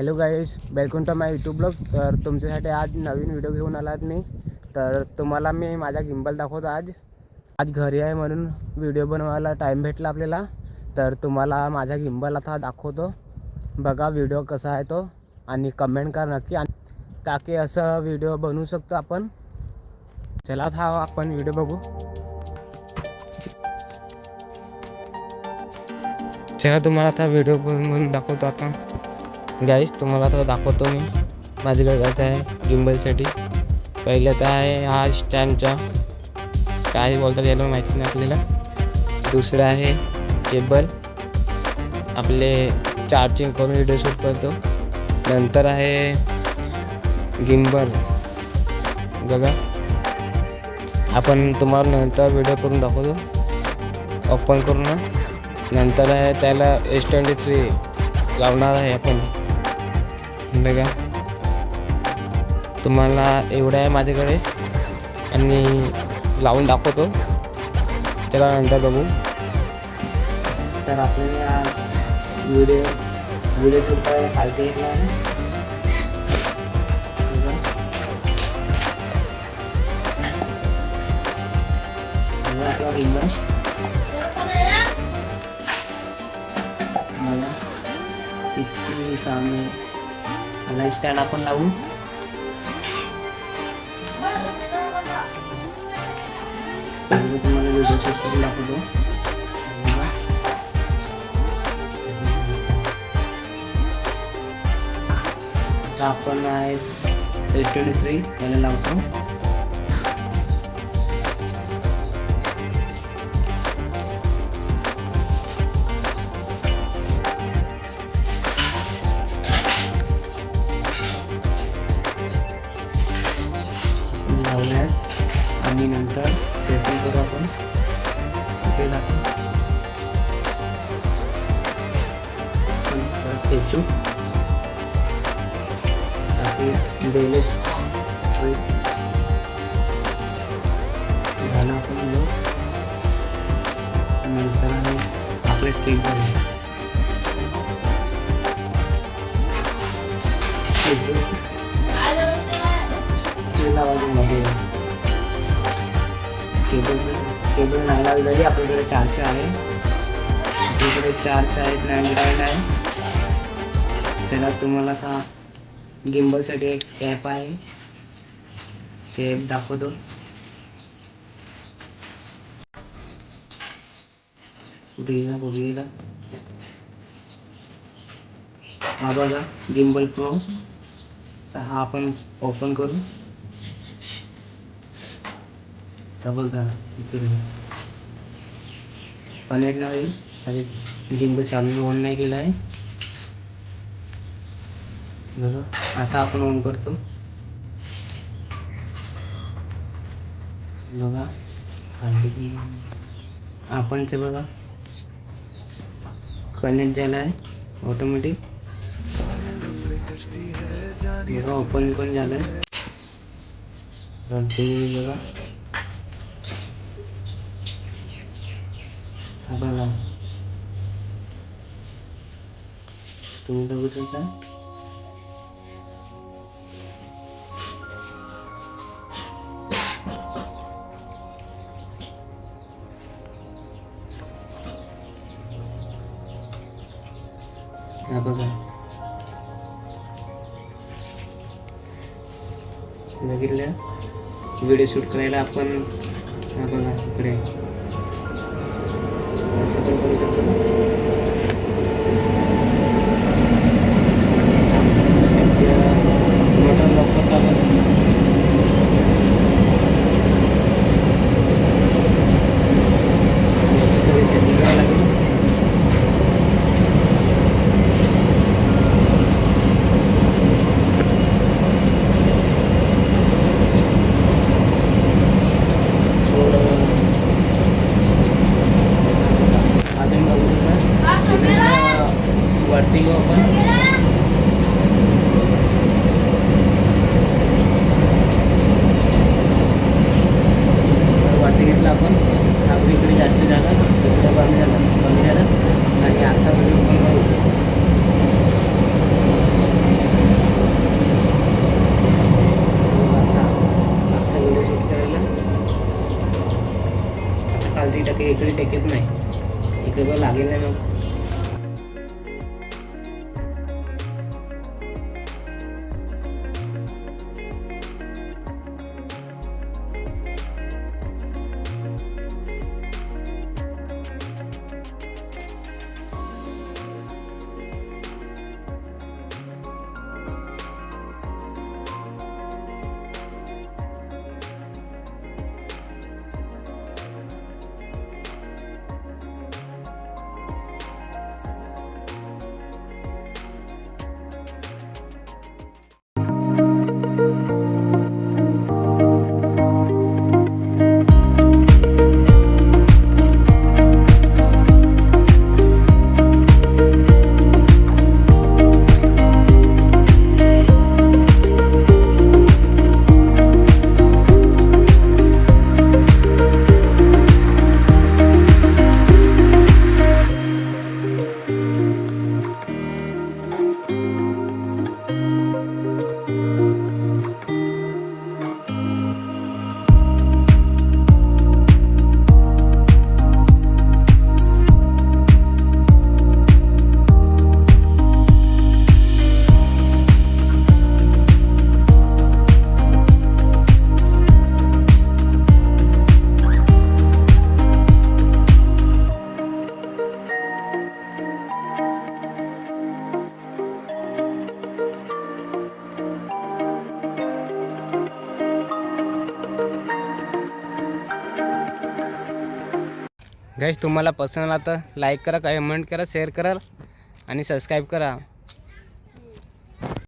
Hello guys, welcome to my YouTube blog. तर तुमच्यासाठी आज नवीन व्हिडिओ घेऊन आलात मी. तर तुम्हाला मी माझा गिम्बल दाखवतो. आज घरी आहे म्हणून व्हिडिओ बनवायला टाईम भेटला आपल्याला. तर तुम्हाला माझा गिम्बल आता दाखवतो. बघा व्हिडिओ कसा आहे तो आणि कमेंट करा नक्की, ताकी असं व्हिडिओ बनवू शकतो आपण. चला आता आपण व्हिडिओ बघू. चला तुम्हाला आता व्हिडिओ बनवून दाखवतो. आता गाईस तुम्हाला आता दाखवतो मी माझ्याकडे काय आहे गिम्बलसाठी. पहिलं तर आहे हा स्टँडचा, काय बोलतात याला माहिती नाही आपल्याला. दुसरं आहे केबल, आपले चार्जिंग करून व्हिडिओ शूट करतो. नंतर आहे गिम्बल, बघा आपण तुम्हाला नंतर व्हिडिओ करून दाखवतो ओपन करून. नंतर आहे त्याला S23 लावणार आहे आपण, बघा तुम्हाला एवढं आहे माझ्याकडे आणि लावून दाखवतो. त्याला नंतर बघू. तर आपल्याला व्हिडिओ शूट करायला खालती घेतला आहे. इतकी सामने मला स्टँड आपण लावू. तुम्हाला व्हिडिओ शूट करून दाखवतो. आता आपण आहे S23 याला लावतो. आणि नंतर सेटिंग करू आपण. इथे टाकू सेचू झालं आपण घेऊ. नंतर आहे आपले स्पीकर केबल नाही लावली तरी आपल्याकडे चार्ज आहे. आपल्याकडे चार्ज आहे, अँड्रॉइड आहे. त्याला तुम्हाला आता गिम्बलसाठी एक ॲप आहे, ते ॲप दाखवतो. बघूया हा बघा गिम्बल प्रो. तर हा आपण ओपन करू. बघा कनेक्ट नाही आणि गिम्बल चालू ऑन नाही केला आहे. बघा आता आपण ऑन करतो. बघा आपण ते बघा कनेक्ट झाला आहे ऑटोमॅटिक. बघा ओपन पण झालं आहे. बघा बघा तुम्ही बघू शकता. हा बघा बघितलं व्हिडिओ शूट करायला आपण. हा बघा इकडे असं पण करू शकतो. मोटर लॉक करता सेटिंग करायला लागेल. वरती घेऊ आपण. वरती घेतला आपण. आपण इकडे जास्त झाला, इकडे कमी झालं आणि आता व्हिडिओ पण करू. खालती टके इकडे टेकत नाही, इकडे पण लागेल नाही मग. गाईस तुम्हाला पसंत आला तर लाईक करा, कमेंट करा, शेअर करा आणि सबस्क्राईब करा.